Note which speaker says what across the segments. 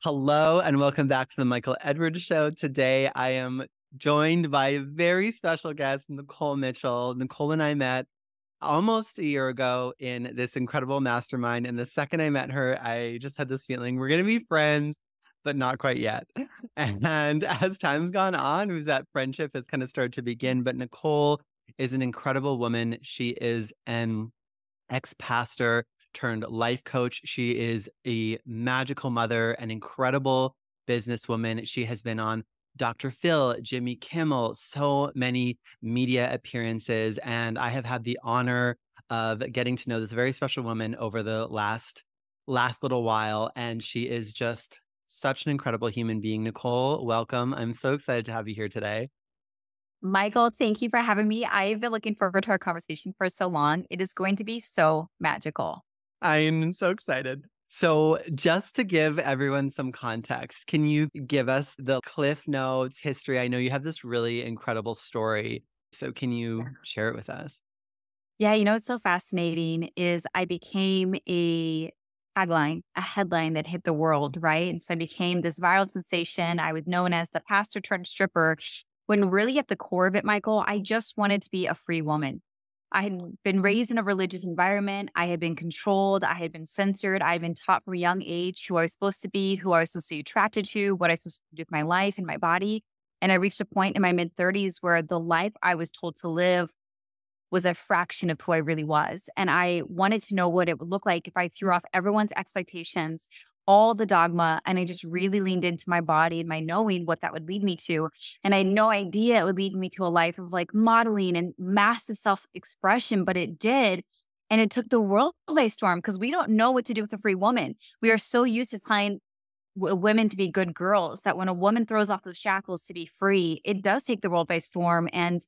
Speaker 1: Hello and welcome back to the Michael Edwards Show. Today I am joined by a very special guest, Nikole Mitchell. Nikole and I met almost a year ago in this incredible mastermind. And the second I met her, I just had this feeling we're going to be friends, but not quite yet. And as time's gone on, that friendship has kind of started to begin. But Nikole is an incredible woman. She is an ex-pastor turned life coach. She is a magical mother, an incredible businesswoman. She has been on Dr. Phil, Jimmy Kimmel, so many media appearances. And I have had the honor of getting to know this very special woman over the last little while. And she is just such an incredible human being. Nikole, welcome. I'm so excited to have you here today.
Speaker 2: Michael, thank you for having me. I've been looking forward to our conversation for so long. It is going to be so magical.
Speaker 1: I'm so excited. So, just to give everyone some context, can you give us the Cliff Notes history? I know you have this really incredible story. So, can you share it with us?
Speaker 2: Yeah, what's so fascinating is I became a tagline, a headline that hit the world, right? And so I became this viral sensation. I was known as the pastor turned stripper, when really at the core of it, Michael, I just wanted to be a free woman. I had been raised in a religious environment. I had been controlled. I had been censored. I had been taught from a young age who I was supposed to be, who I was supposed to be attracted to, what I was supposed to do with my life and my body. And I reached a point in my mid 30s where the life I was told to live was a fraction of who I really was. And I wanted to know what it would look like if I threw off everyone's expectations, all the dogma, and I just really leaned into my body and my knowing what that would lead me to. And I had no idea it would lead me to a life of like modeling and massive self expression, but it did. And it took the world by storm because we don't know what to do with a free woman. We are so used to telling women to be good girls that when a woman throws off those shackles to be free, it does take the world by storm. And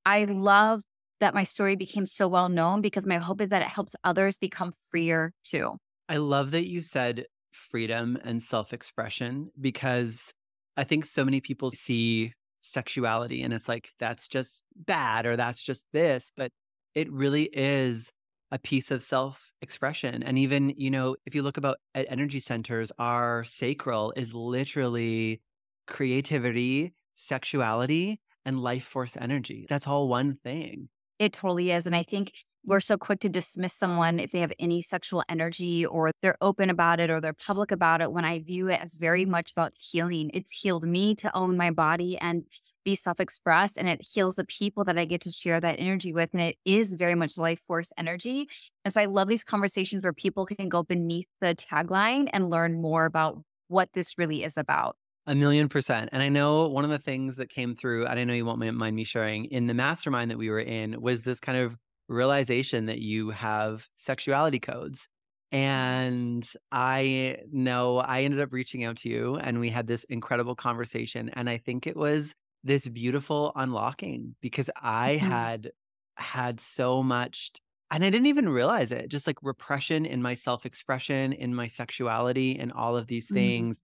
Speaker 2: I love that my story became so well known because my hope is that it helps others become freer too.
Speaker 1: I love that you said freedom and self expression because I think so many people see sexuality and it's like, that's just bad or that's just this. But it really is a piece of self expression. And even, if you look about at energy centers, our sacral is literally creativity, sexuality, and life force energy. That's all one thing.
Speaker 2: It totally is. And I think we're so quick to dismiss someone if they have any sexual energy or they're open about it or they're public about it when I view it as very much about healing. It's healed me to own my body and be self-expressed, and it heals the people that I get to share that energy with. And it is very much life force energy. And so I love these conversations where people can go beneath the tagline and learn more about what this really is about.
Speaker 1: 1,000,000%. And I know one of the things that came through, and I know you won't mind me sharing, in the mastermind that we were in was this kind of realization that you have sexuality codes. And I know I ended up reaching out to you and we had this incredible conversation. And I think it was this beautiful unlocking because I
Speaker 2: Mhm.
Speaker 1: had so much, and I didn't even realize it, just like repression in my self expression, in my sexuality, and all of these
Speaker 2: Mhm.
Speaker 1: things.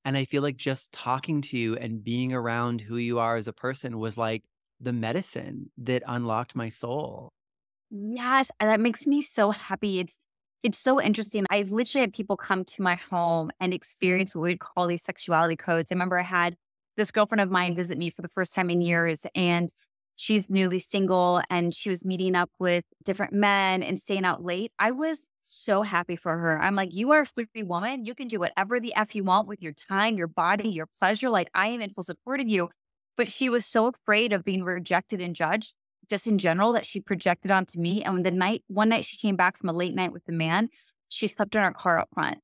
Speaker 1: And I feel like just talking to you and being around who you are as a person was like the medicine that unlocked my soul.
Speaker 2: Yes, and that makes me so happy. It's so interesting. I've literally had people come to my home and experience what we'd call these sexuality codes. I remember I had this girlfriend of mine visit me for the first time in years, and she's newly single and she was meeting up with different men and staying out late. I was so happy for her. I'm like, you are a free woman. You can do whatever the F you want with your time, your body, your pleasure. Like, I am in full support of you. But she was so afraid of being rejected and judged just in general that she projected onto me. And when one night she came back from a late night with the man, she slept in our car up front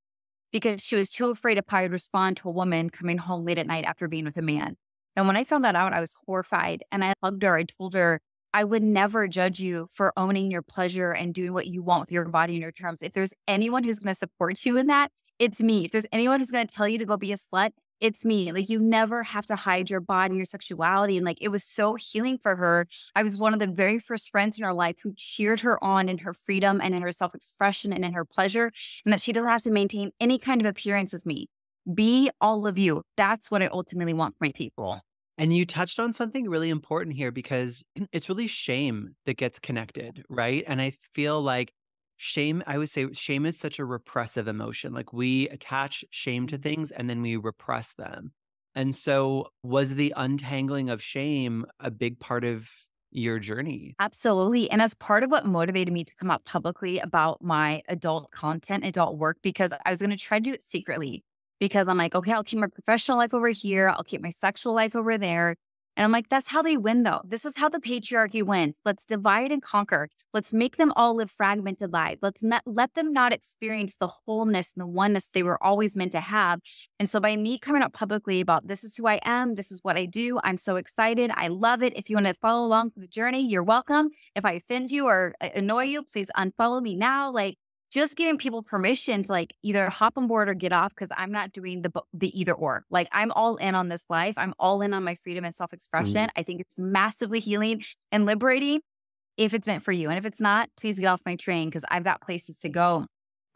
Speaker 2: because she was too afraid of how I'd respond to a woman coming home late at night after being with a man. And when I found that out, I was horrified and I hugged her. I told her, I would never judge you for owning your pleasure and doing what you want with your body and your terms. If there's anyone who's going to support you in that, it's me. If there's anyone who's going to tell you to go be a slut, it's me. Like, you never have to hide your body, your sexuality. And like, it was so healing for her. I was one of the very first friends in her life who cheered her on in her freedom and in her self-expression and in her pleasure, and that she doesn't have to maintain any kind of appearance with me. Be all of you. That's what I ultimately want for my people.
Speaker 1: And you touched on something really important here because it's really shame that gets connected, right? And I feel like shame, I would say shame is such a repressive emotion. Like we attach shame to things and then we repress them. And so was the untangling of shame a big part of your journey?
Speaker 2: Absolutely. And as part of what motivated me to come out publicly about my adult content, adult work, because I was going to try to do it secretly because I'm like, okay, I'll keep my professional life over here. I'll keep my sexual life over there. And I'm like, that's how they win, though. This is how the patriarchy wins. Let's divide and conquer. Let's make them all live fragmented lives. Let's not let them not experience the wholeness and the oneness they were always meant to have. And so by me coming out publicly about this is who I am, this is what I do, I'm so excited. I love it. If you want to follow along for the journey, you're welcome. If I offend you or annoy you, please unfollow me now. Like just giving people permission to like either hop on board or get off because I'm not doing the either or. Like I'm all in on this life. I'm all in on my freedom and self-expression.
Speaker 1: Mm.
Speaker 2: I think it's massively healing and liberating if it's meant for you. And if it's not, please get off my train because I've got places to go.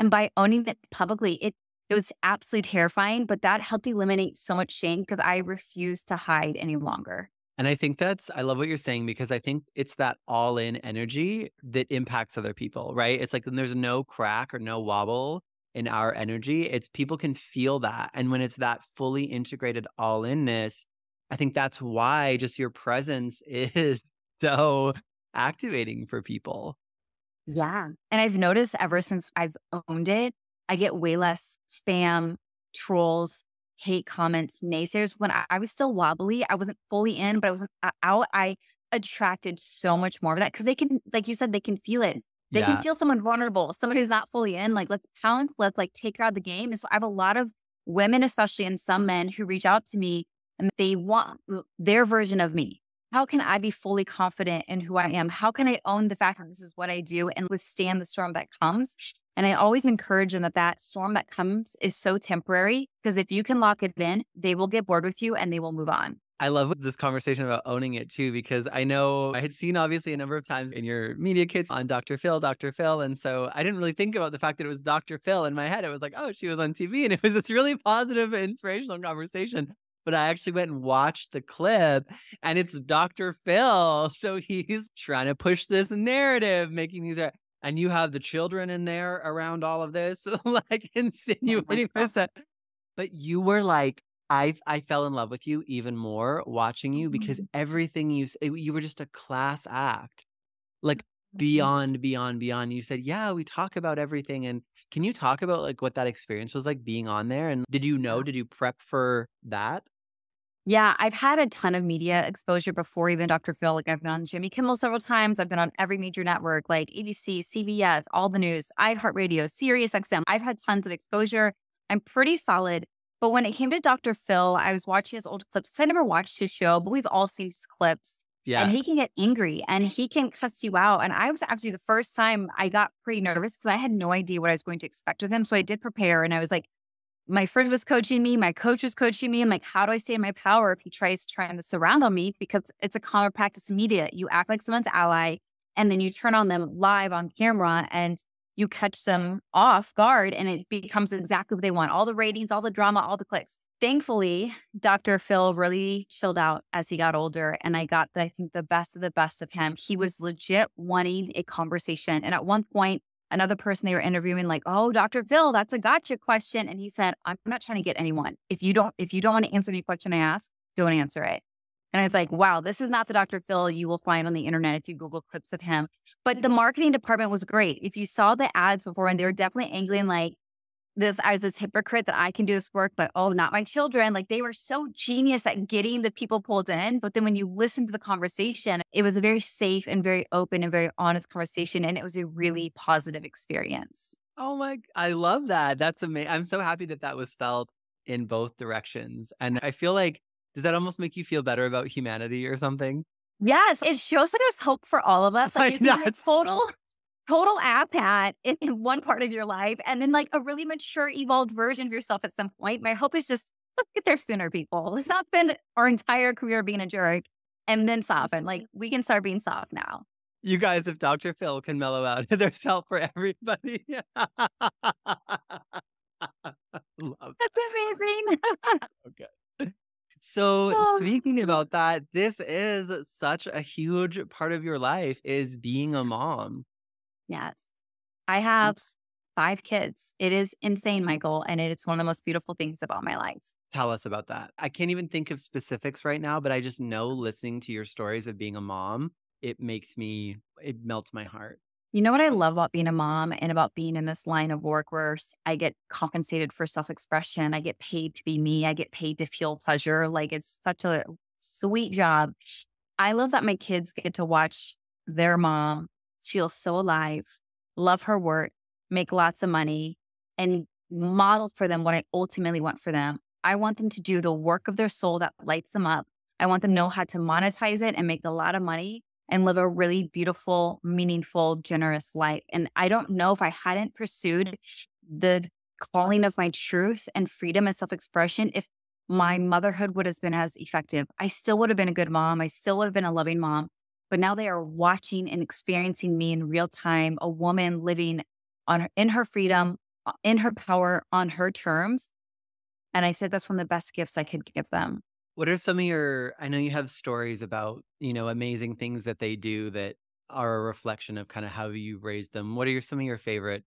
Speaker 2: And by owning it publicly, it was absolutely terrifying, but that helped eliminate so much shame because I refused to hide any longer.
Speaker 1: And I think I love what you're saying because I think it's that all in energy that impacts other people, right? It's like when there's no crack or no wobble in our energy, it's people can feel that. And when it's that fully integrated all inness, I think that's why just your presence is so activating for people.
Speaker 2: Yeah. And I've noticed ever since I've owned it, I get way less spam, trolls, hate comments, naysayers. When I was still wobbly, I wasn't fully in, but I wasn't out. I attracted so much more of that because they can, like you said, they can feel it. They can
Speaker 1: Yeah.
Speaker 2: feel someone vulnerable, someone who's not fully in. Like, let's pounce, let's like take her out of the game. And so I have a lot of women, especially and some men who reach out to me and they want their version of me. How can I be fully confident in who I am? How can I own the fact that this is what I do and withstand the storm that comes? And I always encourage them that that storm that comes is so temporary because if you can lock it in, they will get bored with you and they will move on.
Speaker 1: I love this conversation about owning it too, because I know I had seen obviously a number of times in your media kits on Dr. Phil, Dr. Phil. And so I didn't really think about the fact that it was Dr. Phil in my head. It was like, oh, she was on TV. And it was this really positive, inspirational conversation. But I actually went and watched the clip and it's Dr. Phil. So he's trying to push this narrative, making these, and you have the children in there around all of this, like
Speaker 2: Oh my
Speaker 1: insinuating
Speaker 2: God.
Speaker 1: this. But you were like, I fell in love with you even more watching you because everything you were just a class act, like beyond, beyond, beyond. You said, yeah, we talk about everything. And can you talk about like what that experience was like being on there? And did you prep for that?
Speaker 2: Yeah, I've had a ton of media exposure before, even Dr. Phil. Like I've been on Jimmy Kimmel several times. I've been on every major network, like ABC, CBS, all the news, iHeartRadio, Sirius XM. I've had tons of exposure. I'm pretty solid. But when it came to Dr. Phil, I was watching his old clips. 'Cause I never watched his show, but we've all seen his clips. And
Speaker 1: Yeah.
Speaker 2: he can get angry and he can cuss you out. And I was actually the first time I got pretty nervous because I had no idea what I was going to expect with him. So I did prepare and I was like, my friend was coaching me, my coach was coaching me. I'm like, how do I stay in my power if he trying to surround on me? Because it's a common practice in media. You act like someone's ally, and then you turn on them live on camera and you catch them off guard, and it becomes exactly what they want. All the ratings, all the drama, all the clicks. Thankfully, Dr. Phil really chilled out as he got older, and I got, I think, the best of the best of him. He was legit wanting a conversation. And at one point, another person they were interviewing, like, oh, Dr. Phil, that's a gotcha question. And he said, I'm not trying to get anyone. If you don't want to answer any question I ask, don't answer it. And I was like, wow, this is not the Dr. Phil you will find on the internet if you Google clips of him. But the marketing department was great. If you saw the ads before, and they were definitely angling like this, I was this hypocrite that I can do this work, but oh, not my children. Like they were so genius at getting the people pulled in. But then when you listen to the conversation, it was a very safe and very open and very honest conversation. And it was a really positive experience.
Speaker 1: Oh I love that. That's amazing. I'm so happy that that was felt in both directions. And I feel like, does that almost make you feel better about humanity or something?
Speaker 2: Yes, it shows that there's hope for all of us. Like
Speaker 1: Like
Speaker 2: you can be a
Speaker 1: that's
Speaker 2: total asshat in one part of your life and then like a really mature, evolved version of yourself at some point. My hope is just let's get there sooner, people. Let's not spend our entire career being a jerk and then soften. Like we can start being soft now.
Speaker 1: you guys, if Dr. Phil can mellow out, there's help for everybody. Love
Speaker 2: That's amazing.
Speaker 1: that. Okay. So
Speaker 2: Oh,
Speaker 1: speaking about that, this is such a huge part of your life is being a mom.
Speaker 2: yes. I have 5 kids. It is insane, Michael, and it's one of the most beautiful things about my life.
Speaker 1: Tell us about that. I can't even think of specifics right now, but I just know listening to your stories of being a mom, it melts my heart.
Speaker 2: You know what I love about being a mom and about being in this line of work where I get compensated for self-expression. I get paid to be me. I get paid to feel pleasure. Like it's such a sweet job. I love that my kids get to watch their mom feel so alive, love her work, make lots of money, and model for them what I ultimately want for them. I want them to do the work of their soul that lights them up. I want them to know how to monetize it and make a lot of money and live a really beautiful, meaningful, generous life. And I don't know if I hadn't pursued the calling of my truth and freedom and self expression, if my motherhood would have been as effective. I still would have been a good mom. I still would have been a loving mom. But now they are watching and experiencing me in real time, a woman living in her freedom, in her power, on her terms. And I said that's one of the best gifts I could give them.
Speaker 1: What are some of I know you have stories about, amazing things that they do that are a reflection of kind of how you raised them. What are some of your favorite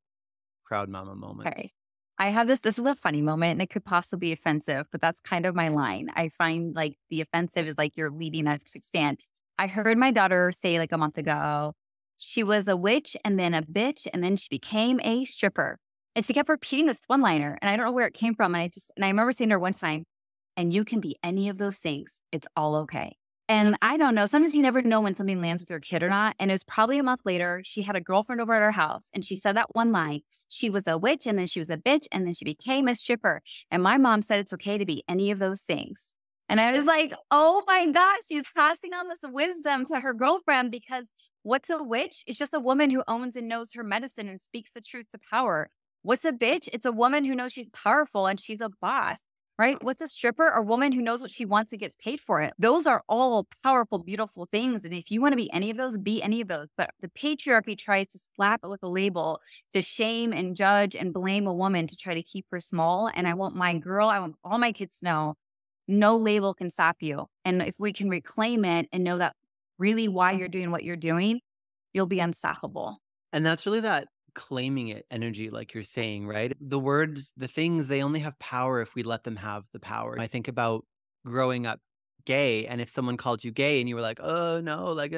Speaker 1: proud mama
Speaker 2: Okay.
Speaker 1: moments?
Speaker 2: I have this is a funny moment and it could possibly be offensive, but that's kind of my line. I find like the offensive is like you're leading us to stand. I heard my daughter say like a month ago, she was a witch and then a bitch and then she became a stripper. And she kept repeating this one liner and I don't know where it came from. And I remember saying to her one time, and you can be any of those things. It's all okay. And I don't know. Sometimes you never know when something lands with your kid or not. And it was probably a month later. She had a girlfriend over at her house and she said that one line. She was a witch and then she was a bitch and then she became a stripper. And my mom said it's okay to be any of those things. And I was like, oh my gosh, she's passing on this wisdom to her girlfriend because what's a witch? It's just a woman who owns and knows her medicine and speaks the truth to power. What's a bitch? It's a woman who knows she's powerful and she's a boss. Right? What's a stripper? A woman who knows what she wants and gets paid for it. Those are all powerful, beautiful things. And if you want to be any of those, be any of those. But the patriarchy tries to slap it with a label to shame and judge and blame a woman to try to keep her small. And I want all my kids to know no label can stop you. And if we can reclaim it and know that really why you're doing what you're doing, you'll be unstoppable.
Speaker 1: And that's really that claiming it energy, like you're saying, right? The words, the things, they only have power if we let them have the power. I think about growing up gay, and if someone called you gay and you were like, oh no, like,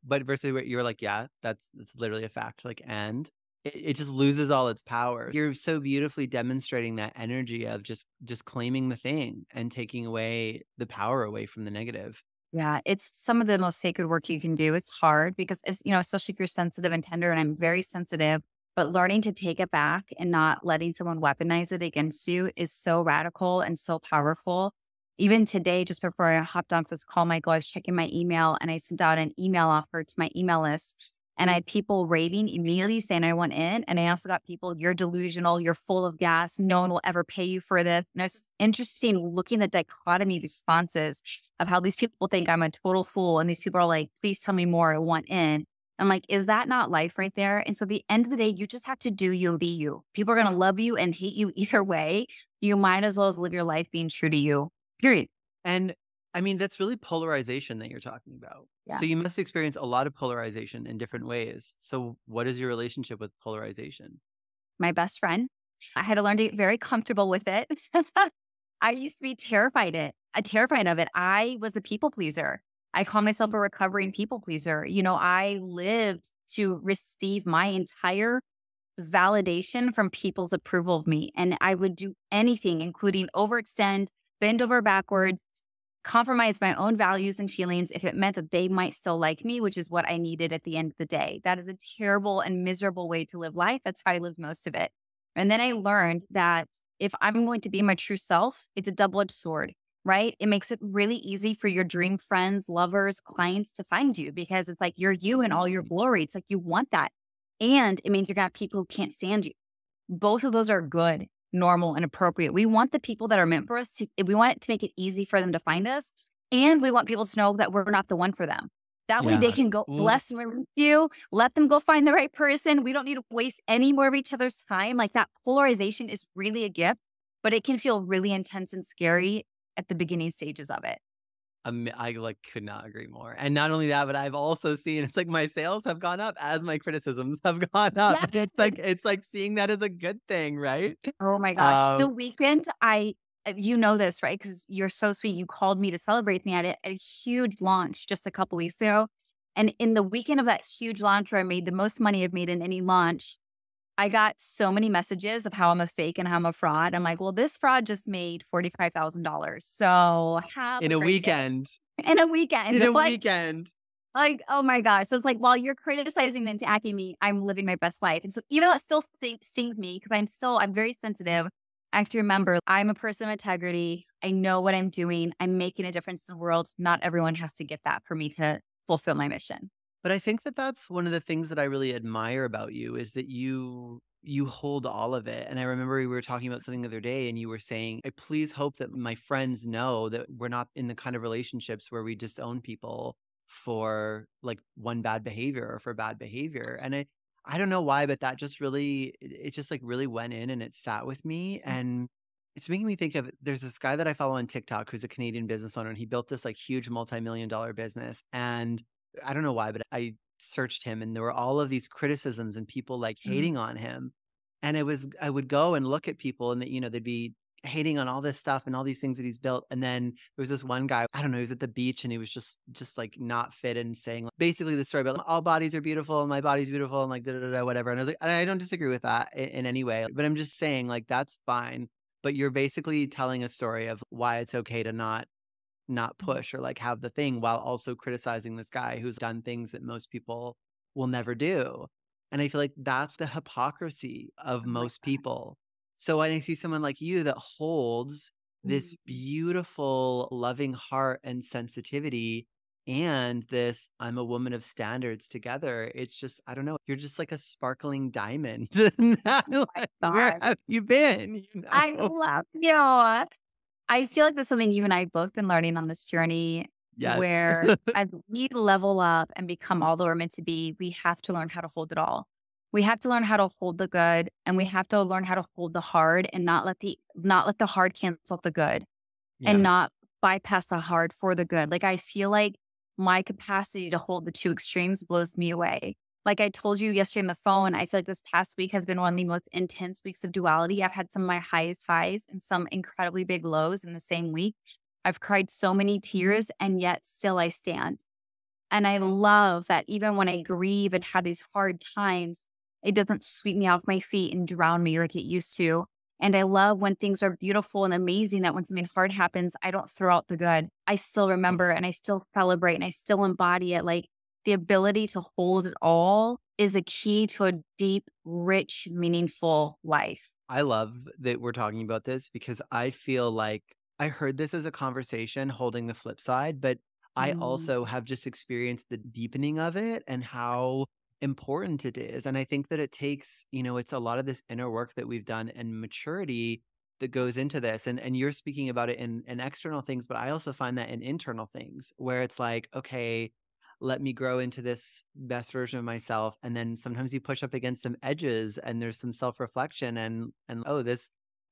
Speaker 1: but versus where you're like, yeah, that's literally a fact, like, and it just loses all its power. You're so beautifully demonstrating that energy of just claiming the thing and taking away the power away from the negative.
Speaker 2: Yeah, it's some of the most sacred work you can do. It's hard because especially if you're sensitive and tender, and I'm very sensitive, but learning to take it back and not letting someone weaponize it against you is so radical and so powerful. Even today, just before I hopped on this call, Michael, I was checking my email and I sent out an email offer to my email list. And I had people raving immediately saying I want in. And I also got people, you're delusional, you're full of gas, no one will ever pay you for this. And it's interesting looking at the dichotomy of responses of how these people think I'm a total fool. And these people are like, please tell me more, I want in. I'm like, is that not life right there? And so at the end of the day, you just have to do you and be you. People are going to love you and hate you either way. You might as well as live your life being true to you, period.
Speaker 1: And I mean, that's really polarization that you're talking about.
Speaker 2: Yeah.
Speaker 1: So you must experience a lot of polarization in different ways. So what is your relationship with polarization?
Speaker 2: My best friend, I had to learn to get very comfortable with it. I used to be terrified of it. I was a people pleaser. I call myself a recovering people pleaser. I lived to receive my entire validation from people's approval of me. And I would do anything, including overextend, bend over backwards, compromise my own values and feelings if it meant that they might still like me, which is what I needed at the end of the day. That is a terrible and miserable way to live life. That's how I lived most of it. And then I learned that if I'm going to be my true self, it's a double-edged sword, right? It makes it really easy for your dream friends, lovers, clients to find you because it's like you're you in all your glory. It's like you want that. And it means you're going to have people who can't stand you. Both of those are good, normal, and appropriate. We want the people that are meant for us. We want it to make it easy for them to find us. And we want people to know that we're not the one for them. That way they
Speaker 1: Yeah.
Speaker 2: can go
Speaker 1: Ooh.
Speaker 2: bless and release you. Let them go find the right person. We don't need to waste any more of each other's time. Like that polarization is really a gift, but it can feel really intense and scary at the beginning stages of it.
Speaker 1: I like could not agree more. And not only that, but I've also seen it's like my sales have gone up as my criticisms have gone up.
Speaker 2: Yeah.
Speaker 1: It's like seeing that as a good thing, right?
Speaker 2: Oh my gosh. The
Speaker 1: Um,
Speaker 2: weekend, you know this, right? Because you're so sweet. You called me to celebrate me at a huge launch just a couple weeks ago. And in the weekend of that huge launch where I made the most money I've made in any launch, I got so many messages of how I'm a fake and how I'm a fraud. I'm like, well, this fraud just made $45,000. So have a
Speaker 1: in a
Speaker 2: great day.
Speaker 1: weekend,
Speaker 2: In a weekend.
Speaker 1: in a weekend.
Speaker 2: Oh my gosh. So it's like, while you're criticizing and attacking me, I'm living my best life. And so even though it still stings me, because I'm very sensitive, I have to remember I'm a person of integrity. I know what I'm doing. I'm making a difference in the world. Not everyone has to get that for me to fulfill my mission.
Speaker 1: But I think that that's one of the things that I really admire about you is that you hold all of it. And I remember we were talking about something the other day and you were saying, I please hope that my friends know that we're not in the kind of relationships where we disown people for like one bad behavior or for bad behavior. And I don't know why, but that just really it just like really went in and it sat with me. And it's making me think of there's this guy that I follow on TikTok who's a Canadian business owner and he built this like huge multi-million dollar business. And I don't know why, but I searched him and there were all of these criticisms and people like
Speaker 2: Mhm.
Speaker 1: hating on him. And I would go and look at people and that, they'd be hating on all this stuff and all these things that he's built. And then there was this one guy, I don't know, he was at the beach and he was just like not fit and saying like, basically the story about like, all bodies are beautiful and my body's beautiful and like da da da whatever. And I was like, and I don't disagree with that in any way, but I'm just saying like that's fine. But you're basically telling a story of why it's okay to not push or like have the thing while also criticizing this guy who's done things that most people will never do. And I feel like that's the hypocrisy of
Speaker 2: Oh my
Speaker 1: most
Speaker 2: God.
Speaker 1: people. So when I see someone like you that holds this
Speaker 2: Mhm.
Speaker 1: beautiful, loving heart and sensitivity and this I'm a woman of standards together, it's just, I don't know, you're just like a sparkling diamond.
Speaker 2: My
Speaker 1: Where
Speaker 2: God.
Speaker 1: have you been?
Speaker 2: I love you. I feel like that's something you and I have both been learning on this journey
Speaker 1: Yes.
Speaker 2: where as we level up and become all that we're meant to be, we have to learn how to hold it all. We have to learn how to hold the good and we have to learn how to hold the hard and not let the hard cancel out the good and
Speaker 1: Yes.
Speaker 2: not bypass the hard for the good. Like I feel like my capacity to hold the two extremes blows me away. Like I told you yesterday on the phone, I feel like this past week has been one of the most intense weeks of duality. I've had some of my highest highs and some incredibly big lows in the same week. I've cried so many tears and yet still I stand. And I love that even when I grieve and have these hard times, it doesn't sweep me off my feet and drown me like it used to. And I love when things are beautiful and amazing that when something hard happens, I don't throw out the good. I still remember and I still celebrate and I still embody it. Like the ability to hold it all is a key to a deep, rich, meaningful life.
Speaker 1: I love that we're talking about this because I feel like I heard this as a conversation holding the flip side, but I
Speaker 2: Mm,
Speaker 1: also have just experienced the deepening of it and how important it is. And I think that it takes, it's a lot of this inner work that we've done and maturity that goes into this. And you're speaking about it in external things, but I also find that in internal things where it's like, okay, let me grow into this best version of myself. And then sometimes you push up against some edges and there's some self-reflection and oh, this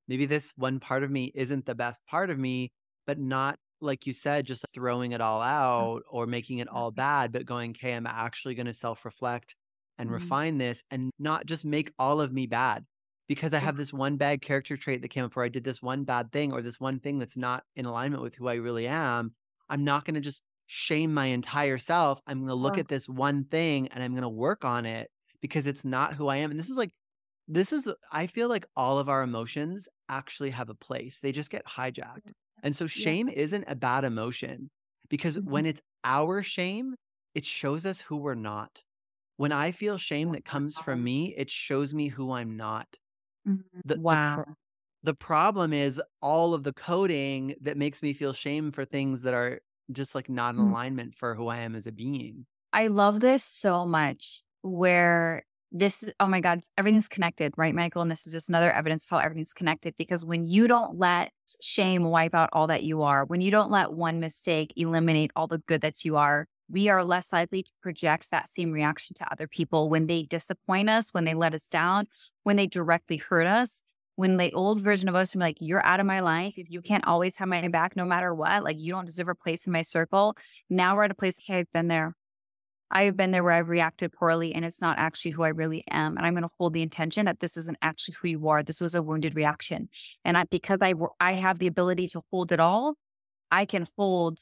Speaker 1: maybe this one part of me isn't the best part of me, but not like you said, just throwing it all out or making it all bad, but going, okay, I'm actually going to self-reflect and
Speaker 2: mm,
Speaker 1: refine this and not just make all of me bad because I have this one bad character trait that came up where I did this one bad thing or this one thing that's not in alignment with who I really am. I'm not going to just shame my entire self. I'm going to look
Speaker 2: mm,
Speaker 1: at this one thing and I'm going to work on it because it's not who I am. And I feel like all of our emotions actually have a place. They just get hijacked. And so
Speaker 2: yeah.
Speaker 1: shame isn't a bad emotion because
Speaker 2: Mhm.
Speaker 1: when it's our shame, it shows us who we're not. When I feel shame that comes from me, it shows me who I'm not.
Speaker 2: Mhm.
Speaker 1: The the
Speaker 2: Wow.
Speaker 1: pro- the problem is all of the coding that makes me feel shame for things that are just like not in alignment for who I am as a being.
Speaker 2: I love this so much where this is, oh my God, everything's connected, right, Michael? And this is just another evidence of how everything's connected because when you don't let shame wipe out all that you are, when you don't let one mistake eliminate all the good that you are, we are less likely to project that same reaction to other people when they disappoint us, when they let us down, when they directly hurt us. when the old version of us were like, you're out of my life. If you can't always have my back no matter what, like you don't deserve a place in my circle. Now we're at a place, hey, I've been there. I've been there where I've reacted poorly and it's not actually who I really am. And I'm going to hold the intention that this isn't actually who you are. This was a wounded reaction. And because I have the ability to hold it all, I can hold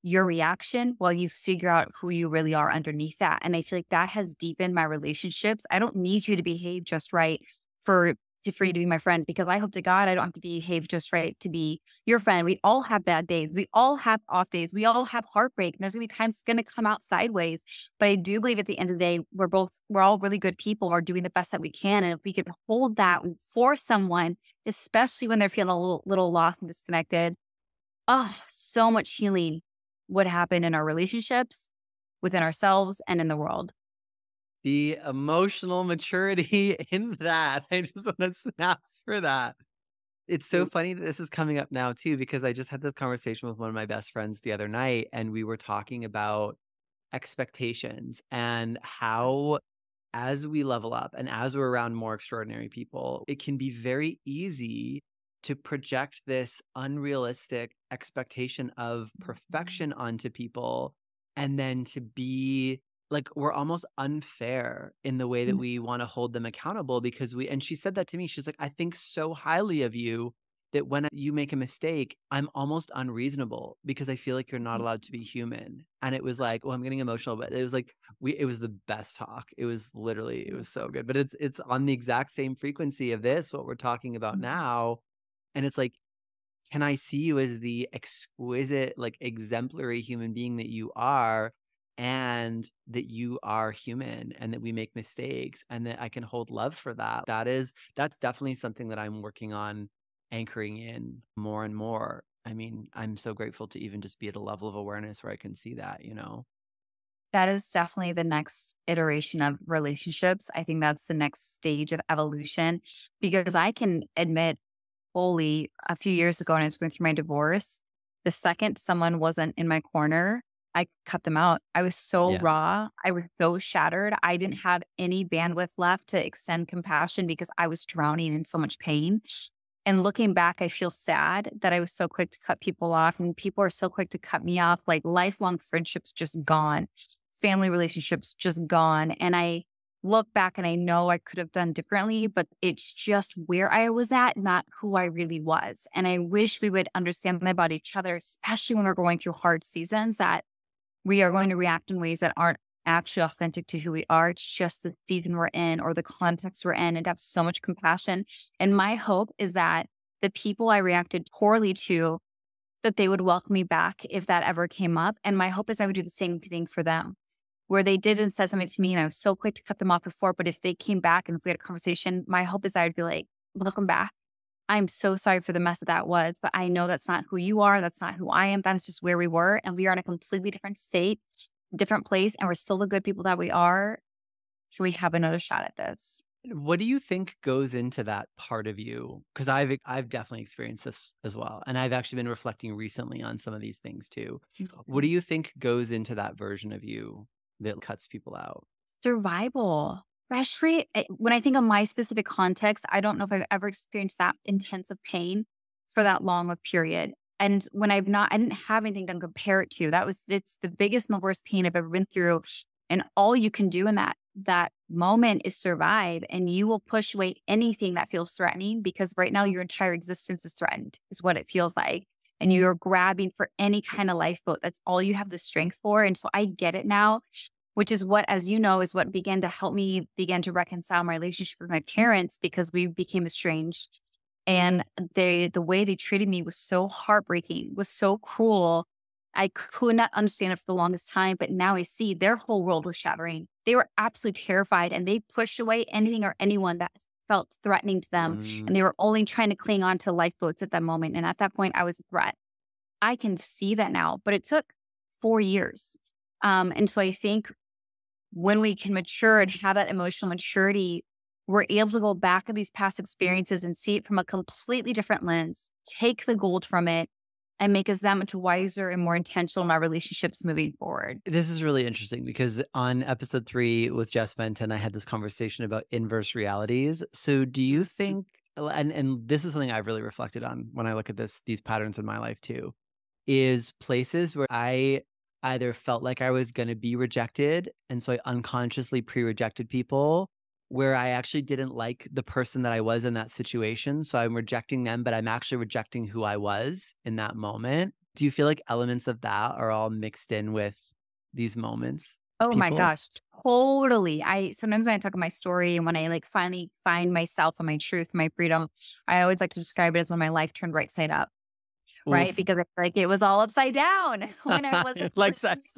Speaker 2: your reaction while you figure out who you really are underneath that. And I feel like that has deepened my relationships. I don't need you to behave just right for for you to be my friend, because I hope to God I don't have to behave just right to be your friend. We all have bad days. We all have off days. We all have heartbreak. And there's gonna be times it's gonna come out sideways. But I do believe at the end of the day, we're all really good people. We're doing the best that we can. And if we can hold that for someone, especially when they're feeling a little lost and disconnected, oh, so much healing would happen in our relationships, within ourselves, and in the world.
Speaker 1: The emotional maturity in that. I just want to snaps for that. It's so funny that this is coming up now too, because I just had this conversation with one of my best friends the other night, and we were talking about expectations and how as we level up and as we're around more extraordinary people, it can be very easy to project this unrealistic expectation of perfection onto people, and then to be like, we're almost unfair in the way that we want to hold them accountable because and she said that to me. She's like, I think so highly of you that when you make a mistake, I'm almost unreasonable because I feel like you're not allowed to be human. And it was like, well, I'm getting emotional, but it was like, it was the best talk. It was literally, it was so good, but it's on the exact same frequency of this, what we're talking about now. And it's like, can I see you as the exquisite, like exemplary human being that you are, and that you are human and that we make mistakes and that I can hold love for that. That's definitely something that I'm working on anchoring in more and more. I mean, I'm so grateful to even just be at a level of awareness where I can see that, you know?
Speaker 2: That is definitely the next iteration of relationships. I think that's the next stage of evolution, because I can admit fully a few years ago when I was going through my divorce, the second someone wasn't in my corner, I cut them out. I was so
Speaker 1: Yeah.
Speaker 2: raw. I was so shattered. I didn't have any bandwidth left to extend compassion because I was drowning in so much pain. And looking back, I feel sad that I was so quick to cut people off, and people are so quick to cut me off. Like lifelong friendships just gone, family relationships just gone. And I look back and I know I could have done differently, but it's just where I was at, not who I really was. And I wish we would understand that about each other, especially when we're going through hard seasons, that we are going to react in ways that aren't actually authentic to who we are. It's just the season we're in or the context we're in, and have so much compassion. And my hope is that the people I reacted poorly to, that they would welcome me back if that ever came up. And my hope is I would do the same thing for them, where they did and said something to me and I was so quick to cut them off before. But if they came back and if we had a conversation, my hope is I would be like, welcome back. I'm so sorry for the mess that was, but I know that's not who you are. That's not who I am. That is just where we were. And we are in a completely different state, different place. And we're still the good people that we are. Can we have another shot at this?
Speaker 1: What do you think goes into that part of you? Because I've definitely experienced this as well, and I've actually been reflecting recently on some of these things too. What do you think goes into that version of you that cuts people out?
Speaker 2: Survival. Especially when I think of my specific context, I don't know if I've ever experienced that intense of pain for that long of period. And when I didn't have anything to compare it to. It's the biggest and the worst pain I've ever been through. And all you can do in that moment is survive. And you will push away anything that feels threatening, because right now your entire existence is threatened, is what it feels like. And you're grabbing for any kind of lifeboat. That's all you have the strength for. And so I get it now, which is what, as you know, is what began to help me begin to reconcile my relationship with my parents, because we became estranged. And the way they treated me was so heartbreaking, was so cruel. I could not understand it for the longest time, but now I see their whole world was shattering. They were absolutely terrified, and they pushed away anything or anyone that felt threatening to them. And
Speaker 1: Mm.
Speaker 2: they were only trying to cling on to lifeboats at that moment. And at that point, I was a threat. I can see that now, but it took 4 years. And so I think when we can mature and have that emotional maturity, we're able to go back at these past experiences and see it from a completely different lens, take the gold from it, and make us that much wiser and more intentional in our relationships moving forward.
Speaker 1: This is really interesting because on episode 3 with Jess Fenton, I had this conversation about inverse realities. So do you think and this is something I've really reflected on when I look at these patterns in my life too, is places where I either felt like I was gonna be rejected, and so I unconsciously pre-rejected people, where I actually didn't like the person that I was in that situation, so I'm rejecting them, but I'm actually rejecting who I was in that moment. Do you feel like elements of that are all mixed in with these moments?
Speaker 2: Oh my
Speaker 1: People?
Speaker 2: gosh, totally. I sometimes when I talk about my story and when I like finally find myself and my truth, my freedom, I always like to describe it as when my life turned right side up, right?
Speaker 1: Oof.
Speaker 2: Because I feel like it was all upside down when I wasn't
Speaker 1: Like
Speaker 2: living.
Speaker 1: sex.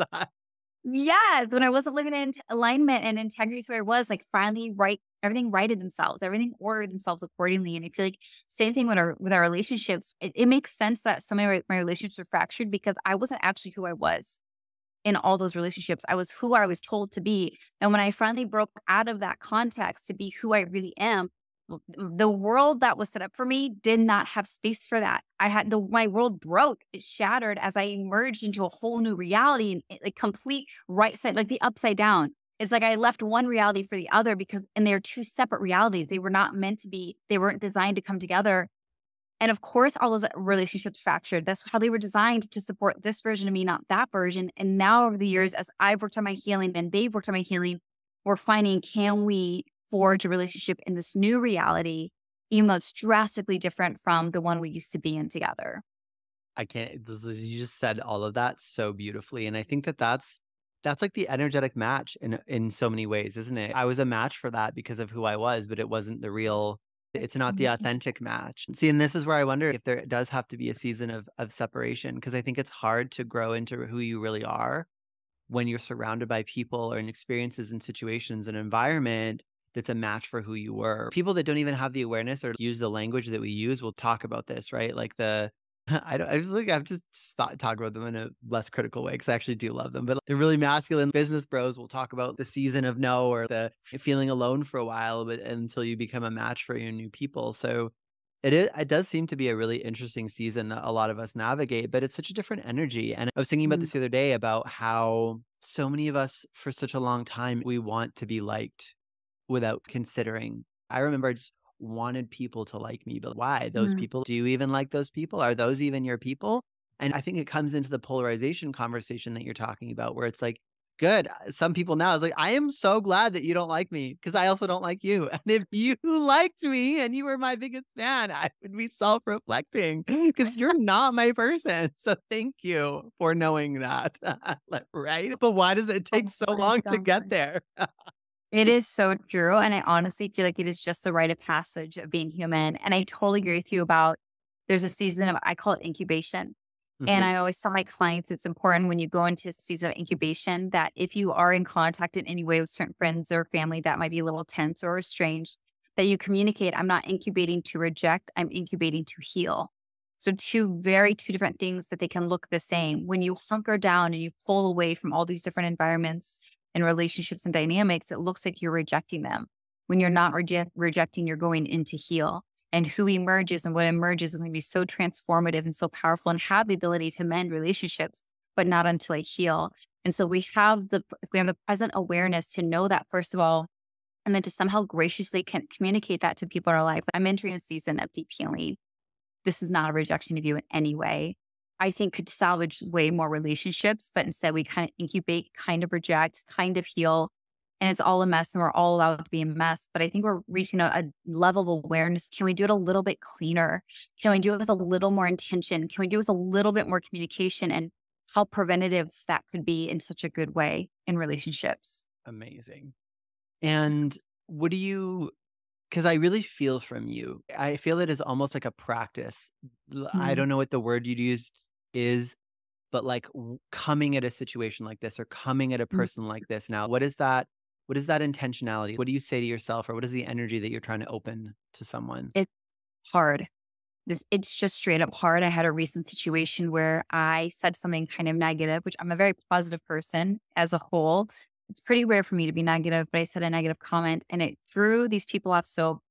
Speaker 2: Yes, when I wasn't living in alignment and integrity to where I was, like finally everything righted themselves, everything ordered themselves accordingly. And I feel like same thing with our relationships. It makes sense that some of my relationships are fractured because I wasn't actually who I was in all those relationships. I was who I was told to be. And when I finally broke out of that context to be who I really am, the world that was set up for me did not have space for that. My world broke, it shattered as I emerged into a whole new reality and like complete right side, like the upside down. It's like I left one reality for the other and they're two separate realities. They were not meant to be, they weren't designed to come together. And of course, all those relationships fractured. That's how they were designed to support this version of me, not that version. And now over the years, as I've worked on my healing and they've worked on my healing, we're finding, can we forge a relationship in this new reality, even though it's drastically different from the one we used to be in together?
Speaker 1: I can't you just said all of that so beautifully, and I think that that's like the energetic match in so many ways, isn't it? I was a match for that because of who I was, but it wasn't the real it's not the
Speaker 2: Mhm.
Speaker 1: authentic match. See, and this is where I wonder if there does have to be a season of separation, because I think it's hard to grow into who you really are when you're surrounded by people or in experiences and situations and environment that's a match for who you were. People that don't even have the awareness or use the language that we use will talk about this, right? Like the I just like I've just talk about them in a less critical way because I actually do love them. But the really masculine business bros will talk about the season of no or the feeling alone for a while, but until you become a match for your new people. So it does seem to be a really interesting season that a lot of us navigate, but it's such a different energy. And I was thinking about
Speaker 2: Mm.
Speaker 1: this the other day about how so many of us for such a long time we want to be liked without considering. I remember I just wanted people to like me, but why? Those
Speaker 2: Mm.
Speaker 1: people, do you even like those people? Are those even your people? And I think it comes into the polarization conversation that you're talking about, where it's like, good. Some people now is like, I am so glad that you don't like me because I also don't like you. And if you liked me and you were my biggest fan, I would be self-reflecting because you're not my person. So thank you for knowing that. Like, right? But why does it take
Speaker 2: Oh
Speaker 1: so
Speaker 2: my
Speaker 1: long to get
Speaker 2: God.
Speaker 1: there?
Speaker 2: It is so true. And I honestly feel like it is just the rite of passage of being human. And I totally agree with you about there's a season of, I call it incubation. And
Speaker 1: Mhm.
Speaker 2: I always tell my clients it's important when you go into a season of incubation that if you are in contact in any way with certain friends or family that might be a little tense or estranged, that you communicate, I'm not incubating to reject, I'm incubating to heal. So two different things that they can look the same. When you hunker down and you pull away from all these different environments and relationships and dynamics, it looks like you're rejecting them. When you're not rejecting, you're going in to heal. And who emerges and what emerges is going to be so transformative and so powerful and have the ability to mend relationships, but not until I heal. And so we have the present awareness to know that first of all, and then to somehow graciously communicate that to people in our life. I'm entering a season of deep healing. This is not a rejection of you in any way. I think could salvage way more relationships, but instead we kind of incubate, kind of reject, kind of heal. And it's all a mess and we're all allowed to be a mess. But I think we're reaching a level of awareness. Can we do it a little bit cleaner? Can we do it with a little more intention? Can we do it with a little bit more communication and how preventative that could be in such a good way in relationships?
Speaker 1: Amazing. And what do you because I really feel from you. I feel it is almost like a practice. I
Speaker 2: Mm.
Speaker 1: don't know what the word you'd used is, but like coming at a situation like this or coming at a
Speaker 2: Mm.
Speaker 1: person like this. Now, what is that? What is that intentionality? What do you say to yourself, or what is the energy that you're trying to open to someone?
Speaker 2: It's hard. It's just straight up hard. I had a recent situation where I said something kind of negative, which I'm a very positive person as a whole. It's pretty rare for me to be negative, but I said a negative comment and it threw these people off so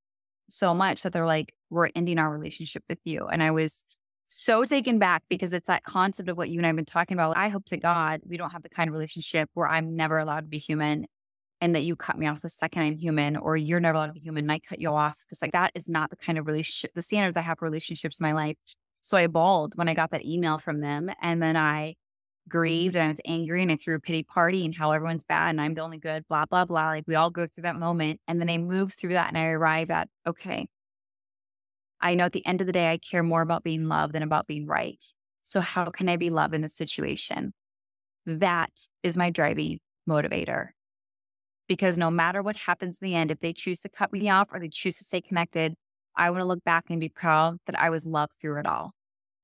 Speaker 2: much that they're like, we're ending our relationship with you. And I was so taken back because it's that concept of what you and I have been talking about. I hope to God we don't have the kind of relationship where I'm never allowed to be human and that you cut me off the second I'm human, or you're never allowed to be human and I cut you off. Because like that is not the kind of relationship, the standards I have for relationships in my life. So I bawled when I got that email from them. And then I grieved and I was angry and I threw a pity party and how everyone's bad and I'm the only good, blah, blah, blah. Like we all go through that moment. And then I moved through that and I arrive at, okay, I know at the end of the day, I care more about being loved than about being right. So how can I be loved in this situation? That is my driving motivator. Because no matter what happens in the end, if they choose to cut me off or they choose to stay connected, I want to look back and be proud that I was loved through it all.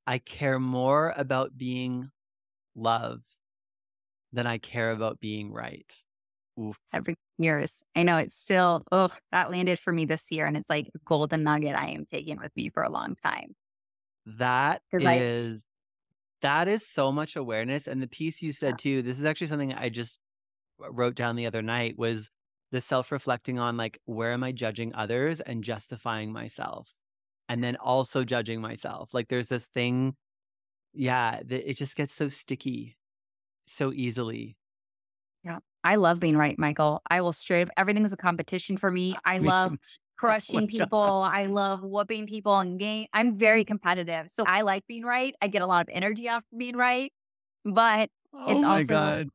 Speaker 1: I care more about being loved than I care about being right. Oof.
Speaker 2: Every years. I know it's still, oh, that landed for me this year. And it's like a golden nugget I am taking with me for a long time.
Speaker 1: That
Speaker 2: Because I,
Speaker 1: is that is so much awareness. And the piece you said too, this is actually something I just wrote down the other night, was the self-reflecting on like, where am I judging others and justifying myself? And then also judging myself. Like there's this thing, yeah, that it just gets so sticky so easily.
Speaker 2: yeah, I love being right, Michael. I will straight up, everything is a competition for me. I
Speaker 1: Me
Speaker 2: love
Speaker 1: too. Oh my
Speaker 2: crushing
Speaker 1: God.
Speaker 2: people. I love whooping people and game. I'm very competitive. So I like being right. I get a lot of energy out of being right, but
Speaker 1: Oh
Speaker 2: it's
Speaker 1: my
Speaker 2: also,
Speaker 1: God.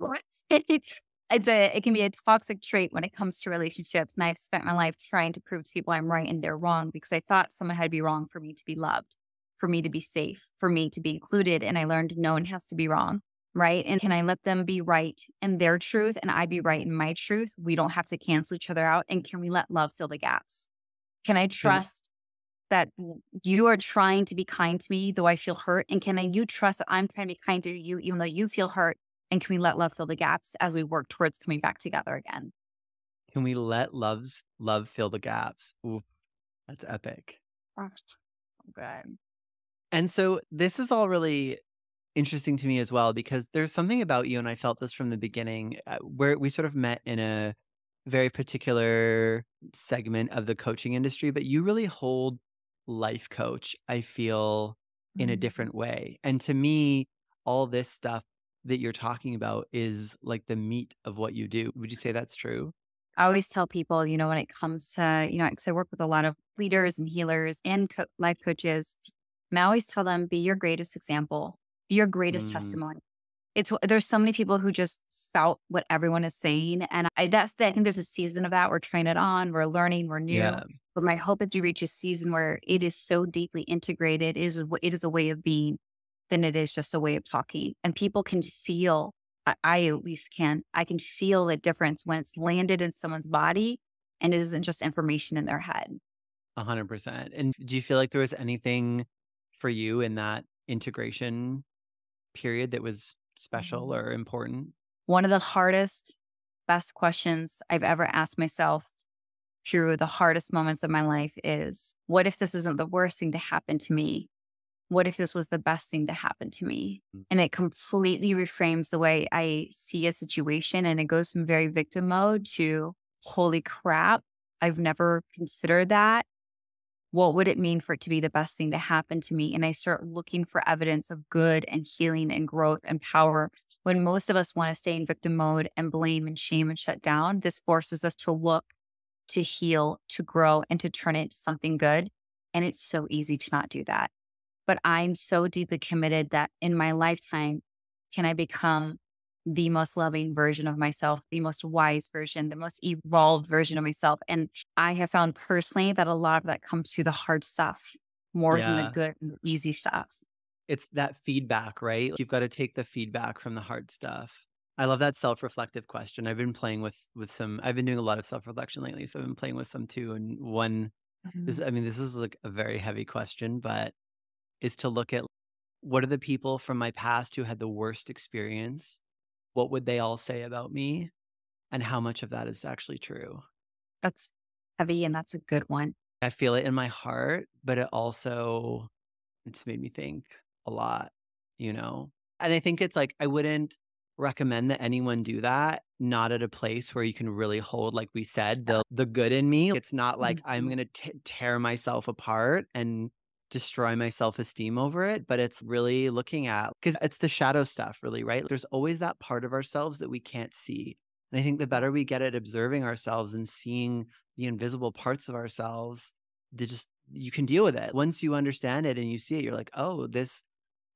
Speaker 2: it can be a toxic trait when it comes to relationships. And I've spent my life trying to prove to people I'm right and they're wrong because I thought someone had to be wrong for me to be loved, for me to be safe, for me to be included. And I learned no one has to be wrong. Right. And can I let them be right in their truth and I be right in my truth? We don't have to cancel each other out. And can we let love fill the gaps? Can I
Speaker 1: Can
Speaker 2: trust that you are trying to be kind to me, though I feel hurt? And you trust that I'm trying to be kind to you, even though you feel hurt? And can we let love fill the gaps as we work towards coming back together again?
Speaker 1: can we let love fill the gaps? Ooh, that's epic.
Speaker 2: Gosh, good.
Speaker 1: And so this is all really interesting to me as well, because there's something about you, and I felt this from the beginning, where we sort of met in a very particular segment of the coaching industry, but you really hold life coach, I feel, in a
Speaker 2: Mhm.
Speaker 1: different way. And to me, all this stuff that you're talking about is like the meat of what you do. Would you say that's true?
Speaker 2: I always tell people, when it comes to, because I work with a lot of leaders and healers and life coaches, and I always tell them, be your greatest example, be your greatest
Speaker 1: Mm,
Speaker 2: testimony. There's so many people who just spout what everyone is saying. And I think there's a season of that. We're trying it on, we're learning, we're new.
Speaker 1: yeah,
Speaker 2: But my hope is to reach a season where it is so deeply integrated, it is a way of being than it is just a way of talking. And people can feel, I at least can, I can feel the difference when it's landed in someone's body and it isn't just information in their head.
Speaker 1: 100%. And do you feel like there was anything for you in that integration period that was special
Speaker 2: Mhm.
Speaker 1: or important?
Speaker 2: One of the hardest, best questions I've ever asked myself through the hardest moments of my life is, what if this isn't the worst thing to happen to me? What if this was the best thing to happen to me?
Speaker 1: Mm.
Speaker 2: And it completely reframes the way I see a situation. And it goes from very victim mode to, holy crap, I've never considered that. What would it mean for it to be the best thing to happen to me? And I start looking for evidence of good and healing and growth and power. When most of us want to stay in victim mode and blame and shame and shut down, this forces us to look, to heal, to grow, and to turn it into something good. And it's so easy to not do that. But I'm so deeply committed that in my lifetime, can I become the most loving version of myself, the most wise version, the most evolved version of myself. And I have found personally that a lot of that comes through the hard stuff more than the
Speaker 1: Yeah.
Speaker 2: good and easy stuff.
Speaker 1: It's that feedback, right? You've got to take the feedback from the hard stuff. I love that self-reflective question. I've been playing with some I've been doing a lot of self-reflection lately, so I've been playing with some too. And one
Speaker 2: Mhm.
Speaker 1: this is like a very heavy question, but is to look at, what are the people from my past who had the worst experience? What would they all say about me? And how much of that is actually true?
Speaker 2: That's heavy and that's a good one.
Speaker 1: I feel it in my heart, but it's made me think a lot, you know? And I think it's like, I wouldn't recommend that anyone do that, not at a place where you can really hold, like we said, the good in me. It's not like I'm
Speaker 2: Mhm.
Speaker 1: gonna tear myself apart and destroy my self-esteem over it, but it's really looking at, because it's the shadow stuff really, right? There's always that part of ourselves that we can't see. And I think the better we get at observing ourselves and seeing the invisible parts of ourselves, you can deal with it. Once you understand it and you see it, you're like, oh,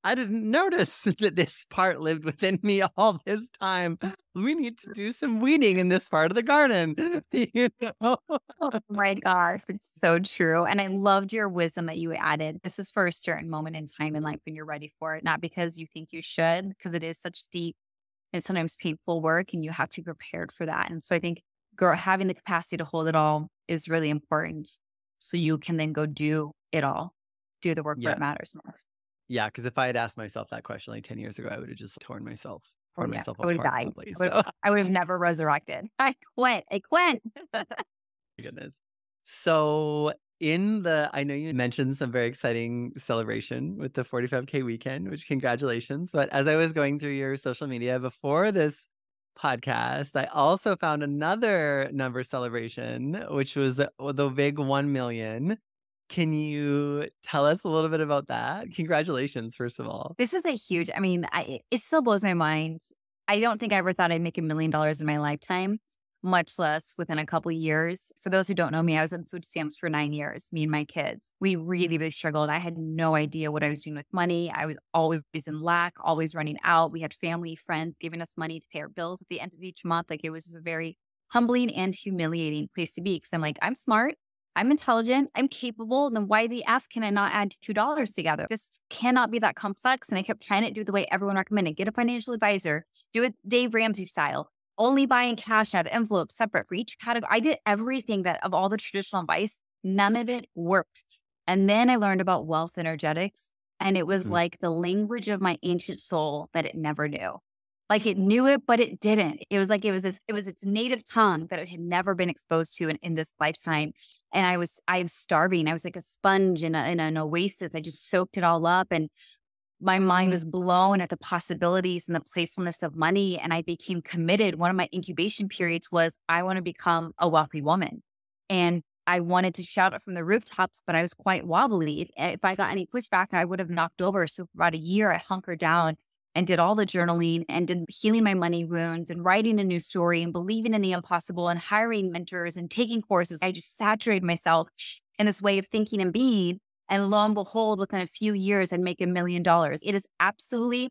Speaker 1: I didn't notice that this part lived within me all this time. We need to do some weeding in this part of the garden. You know?
Speaker 2: Oh my gosh, it's so true. And I loved your wisdom that you added. This is for a certain moment in time in life when you're ready for it, not because you think you should, because it is such deep and sometimes painful work and you have to be prepared for that. And so I think having the capacity to hold it all is really important. So you can then go do it all, do the work where
Speaker 1: Yeah.
Speaker 2: it matters most.
Speaker 1: Yeah. Because if I had asked myself that question like 10 years ago, I would have just
Speaker 2: Oh
Speaker 1: torn
Speaker 2: yeah,
Speaker 1: myself
Speaker 2: I would have
Speaker 1: apart
Speaker 2: died.
Speaker 1: probably. So,
Speaker 2: I would have never resurrected. I quit. I quit.
Speaker 1: goodness. So I know you mentioned some very exciting celebration with the 45K weekend, which congratulations. But as I was going through your social media before this podcast, I also found another number celebration, which was the big 1 million. Can you tell us a little bit about that? Congratulations, first of all.
Speaker 2: This is a huge, I mean, it still blows my mind. I don't think I ever thought I'd make $1 million in my lifetime, much less within a couple years. For those who don't know me, I was in food stamps for 9 years, me and my kids. We really, really struggled. I had no idea what I was doing with money. I was always in lack, always running out. We had family, friends giving us money to pay our bills at the end of each month. Like it was just a very humbling and humiliating place to be because I'm like, I'm smart. I'm intelligent, I'm capable, then why the F can I not add $2 together? This cannot be that complex. And I kept trying to do it the way everyone recommended. Get a financial advisor, do it Dave Ramsey style, only buy in cash and have envelopes separate for each category. I did everything that of all the traditional advice, none of it worked. And then I learned about wealth energetics. And it was
Speaker 1: Mm.
Speaker 2: like the language of my ancient soul that it never knew. Like it knew it, but it didn't. It was like it was its native tongue that it had never been exposed to in this lifetime. And I was starving. I was like a sponge in an oasis. I just soaked it all up. And my mind was blown at the possibilities and the playfulness of money. And I became committed. One of my incubation periods was I want to become a wealthy woman. And I wanted to shout it from the rooftops, but I was quite wobbly. If I got any pushback, I would have knocked over. So for about a year, I hunkered down and did all the journaling and did healing my money wounds and writing a new story and believing in the impossible and hiring mentors and taking courses. I just saturated myself in this way of thinking and being. And lo and behold, within a few years, I'd make $1 million. It is absolutely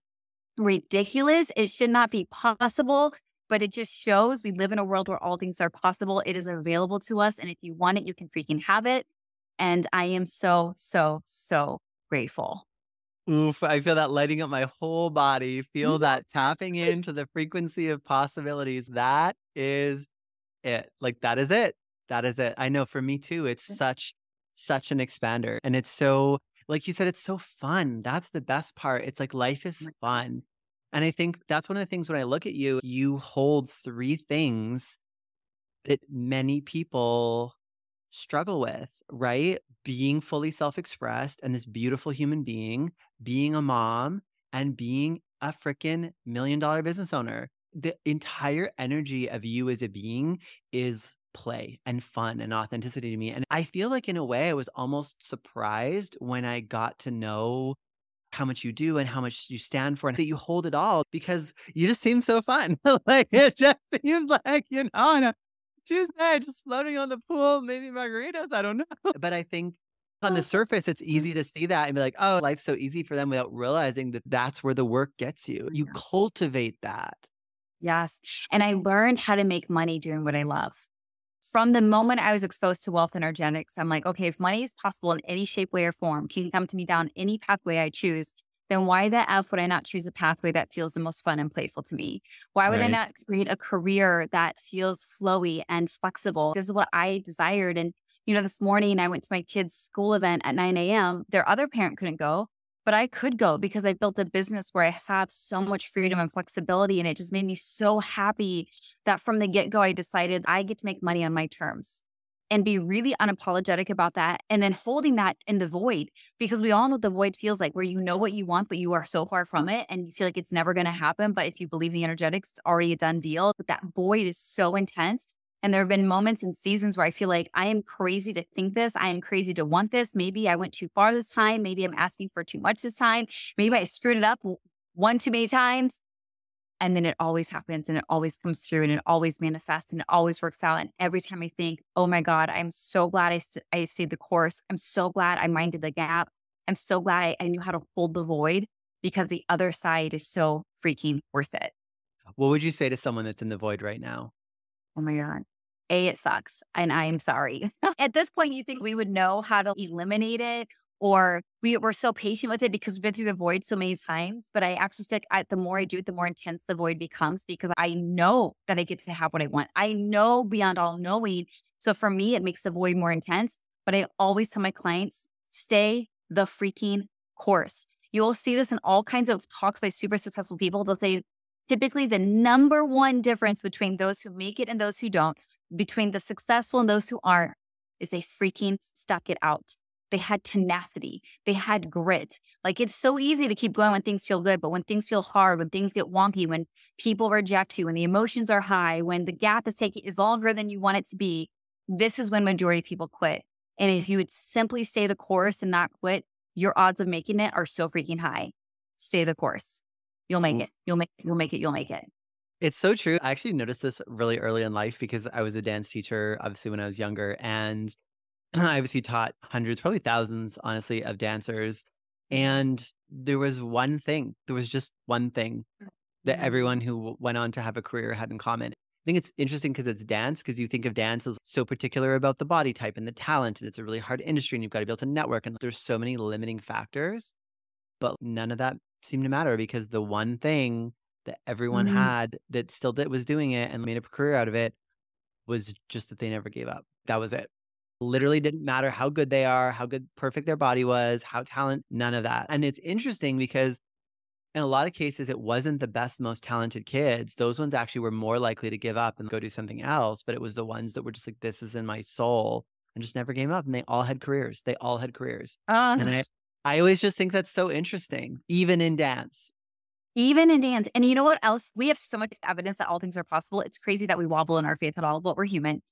Speaker 2: ridiculous. It should not be possible, but it just shows we live in a world where all things are possible. It is available to us. And if you want it, you can freaking have it. And I am so, so, so grateful.
Speaker 1: Oof, I feel that lighting up my whole body. Feel that tapping into the frequency of possibilities. That is it. Like, that is it. That is it. I know for me too, it's such an expander. And it's so, like you said, it's so fun. That's the best part. It's like life is fun. And I think that's one of the things when I look at you, you hold three things that many people struggle with, right? Being fully self-expressed and this beautiful human being, being a mom, and being a freaking $1 million business owner. The entire energy of you as a being is play and fun and authenticity to me. And I feel like in a way I was almost surprised when I got to know how much you do and how much you stand for and that you hold it all because you just seem so fun. Like it just seems like, on a Tuesday, just floating on the pool, maybe margaritas. I don't know. But I think on the surface, it's easy to see that and be like, oh, life's so easy for them without realizing that that's where the work gets you. You cultivate that.
Speaker 2: Yes. And I learned how to make money doing what I love. From the moment I was exposed to wealth energetics, I'm like, okay, if money is possible in any shape, way, or form, can come to me down any pathway I choose, then why the F would I not choose a pathway that feels the most fun and playful to me? Why would I
Speaker 1: Right.
Speaker 2: not create a career that feels flowy and flexible? This is what I desired. And, this morning I went to my kids' school event at 9 a.m. Their other parent couldn't go, but I could go because I built a business where I have so much freedom and flexibility. And it just made me so happy that from the get-go, I decided I get to make money on my terms and be really unapologetic about that. And then holding that in the void, because we all know what the void feels like, where you know what you want, but you are so far from it and you feel like it's never going to happen. But if you believe the energetics, it's already a done deal. But that void is so intense. And there have been moments and seasons where I feel like I am crazy to think this. I am crazy to want this. Maybe I went too far this time. Maybe I'm asking for too much this time. Maybe I screwed it up one too many times. And then it always happens and it always comes through and it always manifests and it always works out. And every time I think, oh my God, I'm so glad I stayed the course. I'm so glad I minded the gap. I'm so glad I knew how to hold the void because the other side is so freaking worth it.
Speaker 1: What would you say to someone that's in the void right now?
Speaker 2: Oh my God. It sucks. And I am sorry. At this point, you think we would know how to eliminate it, or we're so patient with it because we've been through the void so many times. But I actually think the more I do it, the more intense the void becomes because I know that I get to have what I want. I know beyond all knowing. So for me, it makes the void more intense. But I always tell my clients, stay the freaking course. You will see this in all kinds of talks by super successful people. They'll say, typically, the number one difference between those who make it and those who don't, between the successful and those who aren't, is they freaking stuck it out. They had tenacity. They had grit. Like, it's so easy to keep going when things feel good, but when things feel hard, when things get wonky, when people reject you, when the emotions are high, when the gap is longer than you want it to be, this is when majority of people quit. And if you would simply stay the course and not quit, your odds of making it are so freaking high. Stay the course. You'll make it. You'll make it.
Speaker 1: It's so true. I actually noticed this really early in life because I was a dance teacher, obviously, when I was younger. And I obviously taught hundreds, probably thousands, honestly, of dancers. And there was just one thing that everyone who went on to have a career had in common. I think it's interesting because it's dance, because you think of dance as so particular about the body type and the talent. And it's a really hard industry and you've got to be able to network. And there's so many limiting factors, but none of that seemed to matter because the one thing that everyone
Speaker 2: Mhm.
Speaker 1: had that still was doing it and made a career out of it was just that they never gave up. That was it. Literally didn't matter how good they are, how good, perfect their body was, how talent, none of that. And it's interesting because in a lot of cases, it wasn't the best, most talented kids. Those ones actually were more likely to give up and go do something else. But it was the ones that were just like, this is in my soul and just never gave up. And they all had careers. They all had careers. And
Speaker 2: Uh,
Speaker 1: I always just think that's so interesting, even in dance.
Speaker 2: Even in dance. And you know what else? We have so much evidence that all things are possible. It's crazy that we wobble in our faith at all, but we're human.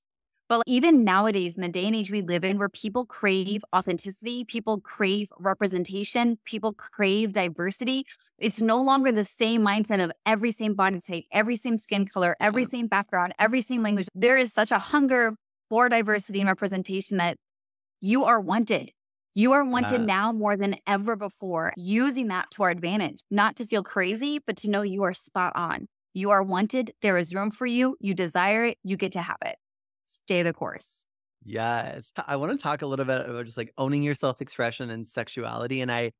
Speaker 2: But even nowadays, in the day and age we live in, where people crave authenticity, people crave representation, people crave diversity, it's no longer the same mindset of every same body type, every same skin color, every same background, every same language. There is such a hunger for diversity and representation that you are wanted. You are wanted
Speaker 1: Yeah.
Speaker 2: now more than ever before, using that to our advantage, not to feel crazy, but to know you are spot on. You are wanted. There is room for you. You desire it. You get to have it. Stay the course.
Speaker 1: Yes. I want to talk a little bit about just like owning your self-expression and sexuality. And I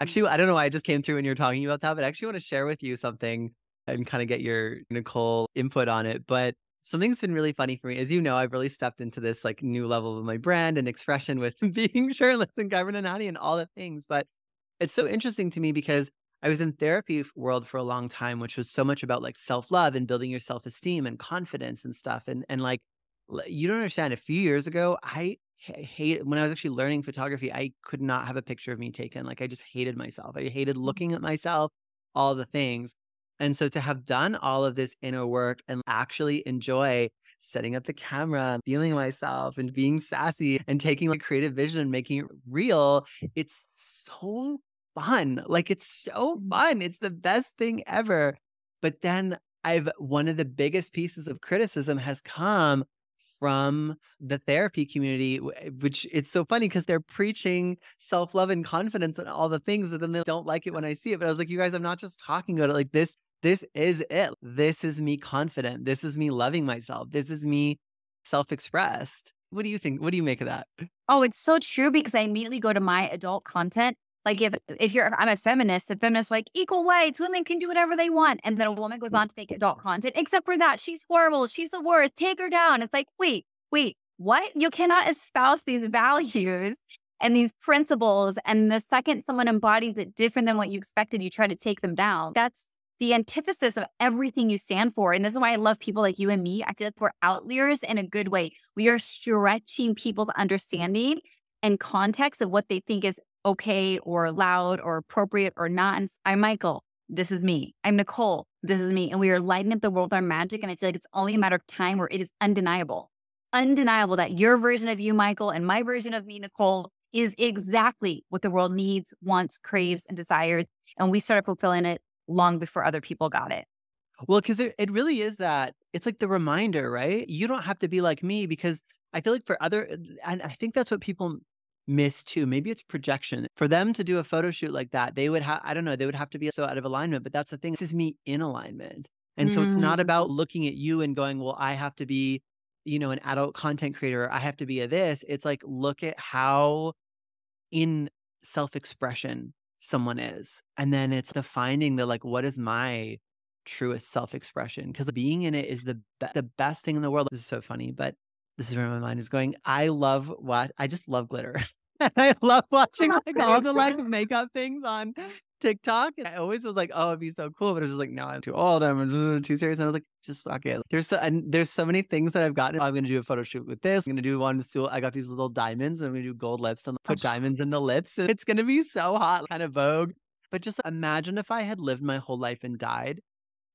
Speaker 1: don't know why I just came through when you were talking about that, but I actually want to share with you something and kind of get your Nikole input on it. But something that's been really funny for me. As you know, I've really stepped into this like new level of my brand and expression with being shirtless and covered in honey and all the things. But it's so interesting to me because I was in therapy world for a long time, which was so much about like self-love and building your self-esteem and confidence and stuff. And like you don't understand. A few years ago, I hate when I was actually learning photography. I could not have a picture of me taken. Like I just hated myself. I hated looking at myself, all the things. And so to have done all of this inner work and actually enjoy setting up the camera, feeling myself and being sassy and taking like creative vision and making it real, it's so fun. Like it's so fun. It's the best thing ever. But then one of the biggest pieces of criticism has come from the therapy community, which it's so funny because they're preaching self-love and confidence and all the things, and then they don't like it when I see it. But I was like, you guys, I'm not just talking about it like this. This is it. This is me confident. This is me loving myself. This is me self-expressed. What do you think? What do you make of that?
Speaker 2: Oh, it's so true because I immediately go to my adult content. Like I'm a feminist and feminists are like equal rights, women can do whatever they want. And then a woman goes on to make adult content, except for that, she's horrible. She's the worst. Take her down. It's like, wait, what? You cannot espouse these values and these principles. And the second someone embodies it different than what you expected, you try to take them down. That's the antithesis of everything you stand for. And this is why I love people like you and me. I feel like we're outliers in a good way. We are stretching people's understanding and context of what they think is okay or loud or appropriate or not. And I'm Michael. This is me. I'm Nikole. This is me. And we are lighting up the world with our magic. And I feel like it's only a matter of time where it is undeniable that your version of you, Michael, and my version of me, Nikole, is exactly what the world needs, wants, craves, and desires. And we started fulfilling it long before other people got it.
Speaker 1: Well, because it really is that it's like the reminder, right? You don't have to be like me because I feel like for other, and I think that's what people miss too. Maybe it's projection. For them to do a photo shoot like that, they would have, I don't know, they would have to be so out of alignment. But that's the thing. This is me in alignment. And so it's not
Speaker 2: Mm.
Speaker 1: about looking at you and going, well, I have to be, an adult content creator. I have to be a this. It's like, look at how in self-expression someone is. And then it's the finding the like, what is my truest self-expression? Because being in it is the best thing in the world. This is so funny, but this is where my mind is going. I just love glitter. I love watching like all the like makeup things on TikTok. And I always was like, oh, it'd be so cool. But it was just like, no, I'm too old. I'm too serious. And I was like, just fuck it. There's so many things that I've gotten. I'm gonna do a photo shoot with this. I'm gonna do one with Sewell. I got these little diamonds and I'm gonna do gold lips and put diamonds in the lips. And it's gonna be so hot, kind of Vogue. But just imagine if I had lived my whole life and died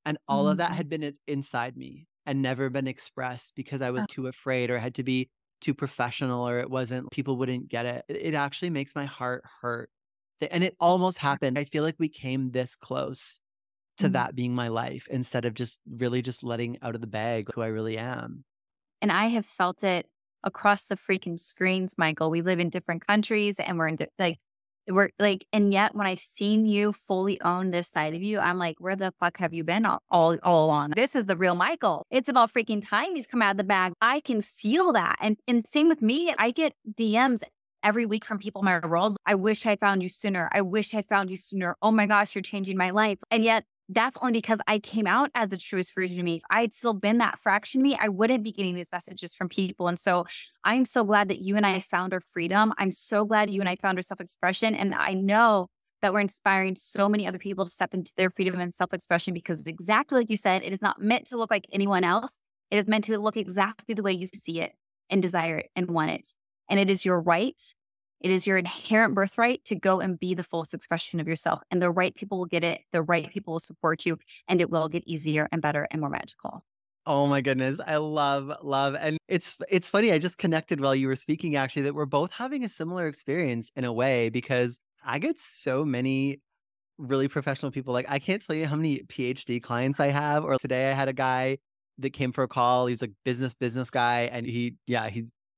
Speaker 1: and all of that
Speaker 2: Mhm.
Speaker 1: had been inside me and never been expressed because I was too afraid or had to be too professional or it wasn't, people wouldn't get it. It actually makes my heart hurt. And it almost happened. I feel like we came this close to
Speaker 2: Mhm.
Speaker 1: that being my life instead of just really just letting out of the bag who I really am.
Speaker 2: And I have felt it across the freaking screens, Michael. We live in different countries and we're like, and yet when I've seen you fully own this side of you, I'm like, where the fuck have you been all along? This is the real Michael. It's about freaking time he's come out of the bag. I can feel that. And same with me. I get DMs every week from people in my world. I wish I found you sooner. I wish I found you sooner. Oh my gosh, you're changing my life. And yet that's only because I came out as the truest version of me. If I had still been that fraction of me, I wouldn't be getting these messages from people. And so I'm so glad that you and I found our freedom. I'm so glad you and I found our self expression. And I know that we're inspiring so many other people to step into their freedom and self expression because exactly like you said, it is not meant to look like anyone else. It is meant to look exactly the way you see it and desire it and want it. And it is your right. It is your inherent birthright to go and be the fullest expression of yourself. And the right people will get it. The right people will support you. And it will get easier and better and more magical.
Speaker 1: Oh my goodness. I love. And it's funny. I just connected while you were speaking actually that we're both having a similar experience in a way because I get so many really professional people. Like I can't tell you how many PhD clients I have. Or today I had a guy that came for a call. He's like business guy, and he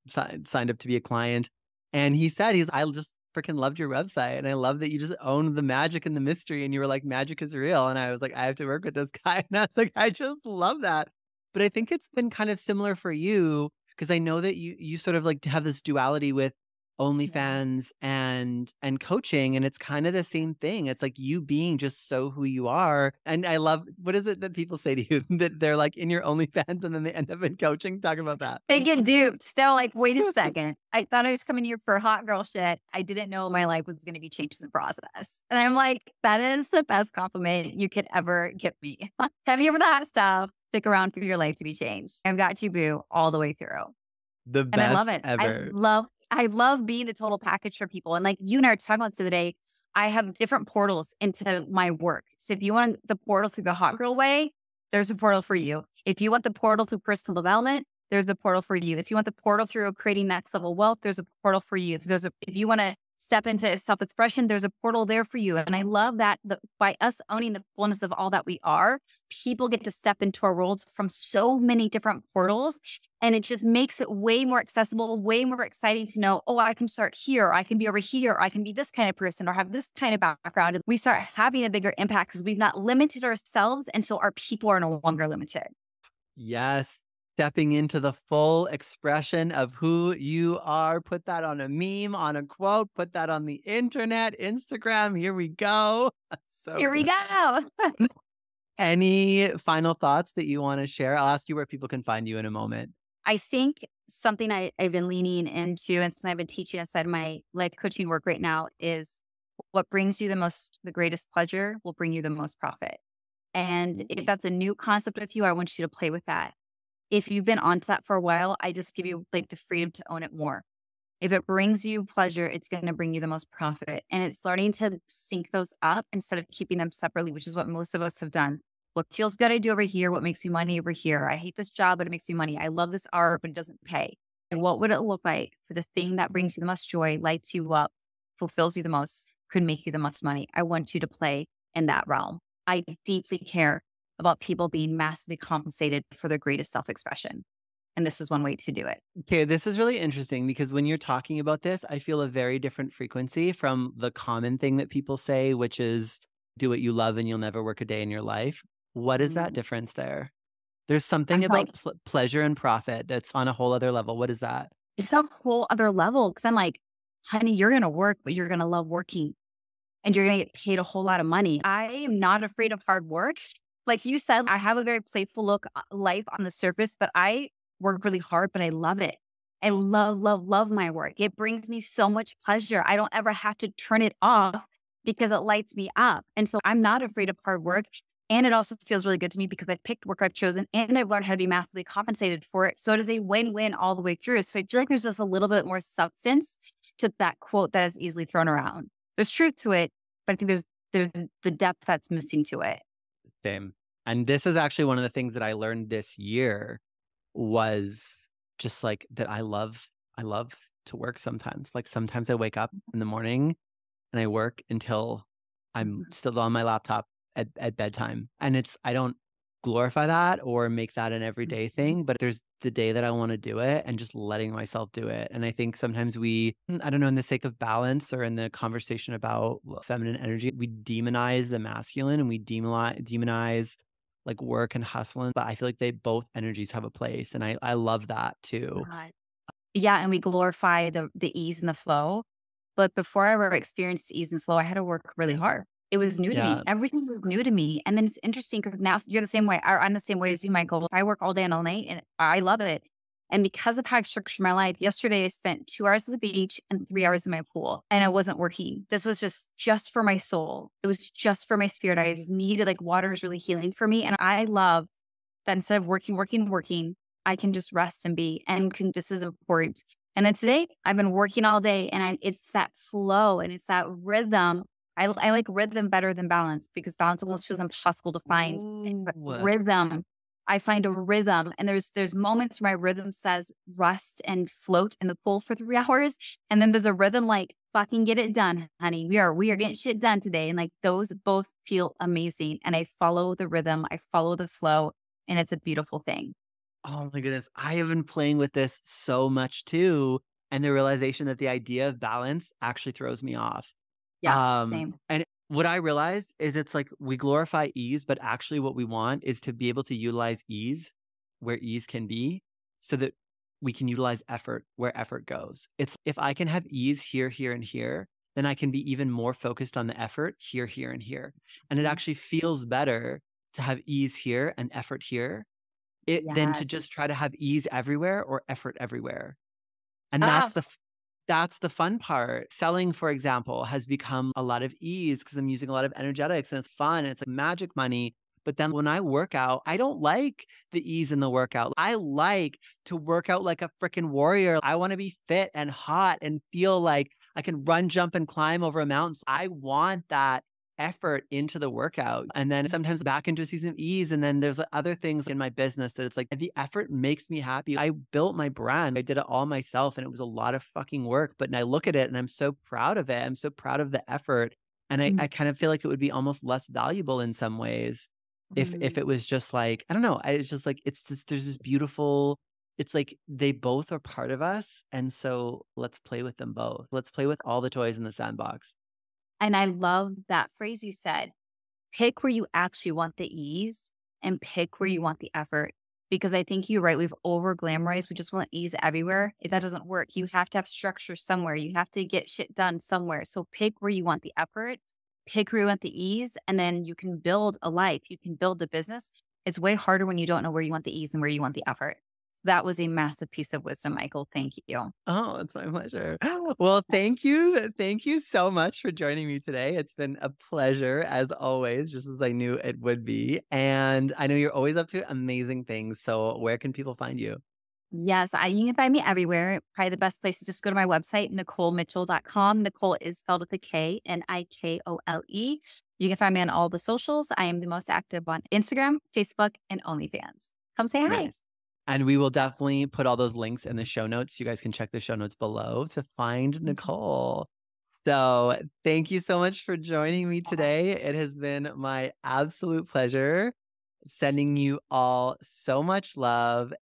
Speaker 1: signed up to be a client. And he said, I just freaking loved your website, and I love that you just own the magic and the mystery, and you were like, magic is real. And I was like, I have to work with this guy, and I was like, I just love that. But I think it's been kind of similar for you because I know that you sort of like have this duality with
Speaker 2: Yeah.
Speaker 1: OnlyFans and coaching, and it's kind of the same thing. It's like you being just so who you are. And I love what is it that people say to you that they're like in your OnlyFans and then they end up in coaching? Talk about that.
Speaker 2: They get duped. They're like, wait a second. I thought I was coming here for hot girl shit. I didn't know my life was going to be changed in the process. And I'm like, that is the best compliment you could ever give me. Have you ever the hot stuff? Stick around for your life to be changed. I've got you, boo, all the way through.
Speaker 1: The
Speaker 2: And I love
Speaker 1: best
Speaker 2: it.
Speaker 1: ever.
Speaker 2: I love being the total package for people. And like you and I were talking about today, I have different portals into my work. So if you want the portal through the hot girl way, there's a portal for you. If you want the portal through personal development, there's a portal for you. If you want the portal through creating next level wealth, there's a portal for you. If you want to step into self-expression, there's a portal there for you. And I love that by us owning the fullness of all that we are, people get to step into our worlds from so many different portals. And it just makes it way more accessible, way more exciting to know, oh, I can start here. I can be over here. I can be this kind of person or have this kind of background. And we start having a bigger impact because we've not limited ourselves. And so our people are no longer limited.
Speaker 1: Yes. Stepping into the full expression of who you are. Put that on a meme, on a quote, put that on the internet, Instagram. Here we go. So
Speaker 2: Here we
Speaker 1: good.
Speaker 2: go.
Speaker 1: Any final thoughts that you want to share? I'll ask you where people can find you in a moment.
Speaker 2: I think something I've been leaning into and something I've been teaching inside my life coaching work right now is what brings you the greatest pleasure will bring you the most profit. And if that's a new concept with you, I want you to play with that. If you've been onto that for a while, I just give you like the freedom to own it more. If it brings you pleasure, it's going to bring you the most profit. And it's starting to sync those up instead of keeping them separately, which is what most of us have done. What feels good, I do over here. What makes me money over here? I hate this job, but it makes me money. I love this art, but it doesn't pay. And what would it look like for the thing that brings you the most joy, lights you up, fulfills you the most, could make you the most money? I want you to play in that realm. I deeply care about people being massively compensated for their greatest self-expression. And this is one way to do it.
Speaker 1: Okay, this is really interesting because when you're talking about this, I feel a very different frequency from the common thing that people say, which is do what you love and you'll never work a day in your life. What is that
Speaker 2: Mm.
Speaker 1: difference there? There's
Speaker 2: I
Speaker 1: something
Speaker 2: feel like
Speaker 1: about pleasure and profit that's on a whole other level. What is that?
Speaker 2: it's a whole other level because I'm like, honey, you're going to work, but you're going to love working and you're going to get paid a whole lot of money. I am not afraid of hard work. Like you said, I have a very playful look life on the surface, but I work really hard, but I love it. I love, love, love my work. It brings me so much pleasure. I don't ever have to turn it off because it lights me up. And so I'm not afraid of hard work. And it also feels really good to me because I picked work I've chosen and I've learned how to be massively compensated for it. So it is a win-win all the way through. So I feel like there's just a little bit more substance to that quote that is easily thrown around. There's truth to it, but I think there's the depth that's missing to it.
Speaker 1: Same. And this is actually one of the things that I learned this year was just like that I love to work sometimes. Like sometimes I wake up in the morning and I work until I'm
Speaker 2: Mhm.
Speaker 1: still on my laptop at bedtime. And I don't glorify that or make that an everyday thing, but there's the day that I want to do it and just letting myself do it. And I think sometimes I don't know, in the sake of balance or in the conversation about feminine energy, we demonize the masculine and we demonize like work and hustling. But I feel like they both energies have a place. And I love that too.
Speaker 2: God. Yeah, and we glorify the ease and the flow. But before I ever experienced ease and flow, I had to work really hard. It was new to me.
Speaker 1: Yeah.
Speaker 2: Everything was new to me. And then it's interesting because now you're the same way. I'm the same way as you, Michael. I work all day and all night and I love it. And because of how I structured my life, yesterday I spent 2 hours at the beach and 3 hours in my pool and I wasn't working. This was just for my soul. It was just for my spirit. I just needed like water is really healing for me. And I love that instead of working, I can just rest and be, and this is important. And then today I've been working all day and it's that flow and it's that rhythm. I like rhythm better than balance because balance almost feels impossible to find. But
Speaker 1: Ooh.
Speaker 2: rhythm, I find a rhythm and there's moments where my rhythm says rest and float in the pool for 3 hours. And then there's a rhythm like fucking get it done, honey. We are getting shit done today. And like those both feel amazing. And I follow the rhythm, I follow the flow, and it's a beautiful thing.
Speaker 1: Oh my goodness. I have been playing with this so much too. And the realization that the idea of balance actually throws me off.
Speaker 2: Yeah, same.
Speaker 1: And what I realized is it's like we glorify ease, but actually what we want is to be able to utilize ease where ease can be so that we can utilize effort where effort goes. It's if I can have ease here, here, and here, then I can be even more focused on the effort here, here, and here. And it
Speaker 2: Mhm.
Speaker 1: actually feels better to have ease here and effort here than
Speaker 2: Yeah.
Speaker 1: to just try to have ease everywhere or effort everywhere. And
Speaker 2: Ah,
Speaker 1: that's the fun part. Selling, for example, has become a lot of ease because I'm using a lot of energetics and it's fun and it's like magic money. But then when I work out, I don't like the ease in the workout. I like to work out like a freaking warrior. I want to be fit and hot and feel like I can run, jump, and climb over a mountain. So I want that effort into the workout. And then sometimes back into a season of ease. And then there's other things in my business that it's like the effort makes me happy. I built my brand. I did it all myself and it was a lot of fucking work. But I look at it and I'm so proud of it. I'm so proud of the effort. And I kind of feel like it would be almost less valuable in some ways if
Speaker 2: mhm.
Speaker 1: it was just like, I don't know. It's just like it's just there's this beautiful it's like they both are part of us. And so let's play with them both. Let's play with all the toys in the sandbox.
Speaker 2: And I love that phrase you said. Pick where you actually want the ease and pick where you want the effort. Because I think you're right. We've over glamorized. We just want ease everywhere. If that doesn't work, you have to have structure somewhere. You have to get shit done somewhere. So pick where you want the effort, pick where you want the ease, and then you can build a life. You can build a business. It's way harder when you don't know where you want the ease and where you want the effort. So that was a massive piece of wisdom, Michael. Thank you.
Speaker 1: Oh, it's my pleasure. Well, thank you. Thank you so much for joining me today. It's been a pleasure as always, just as I knew it would be. And I know you're always up to amazing things. So where can people find you?
Speaker 2: Yes, you can find me everywhere. Probably the best place is just go to my website, NikoleMitchell.com. Nikole is spelled with a K, Nikole. You can find me on all the socials. I am the most active on Instagram, Facebook, and OnlyFans. Come say hi.
Speaker 1: Nice. And we will definitely put all those links in the show notes. You guys can check the show notes below to find
Speaker 2: Mhm.
Speaker 1: Nikole. So thank you so much for joining me
Speaker 2: Yeah.
Speaker 1: today. It has been my absolute pleasure. Sending you all so much love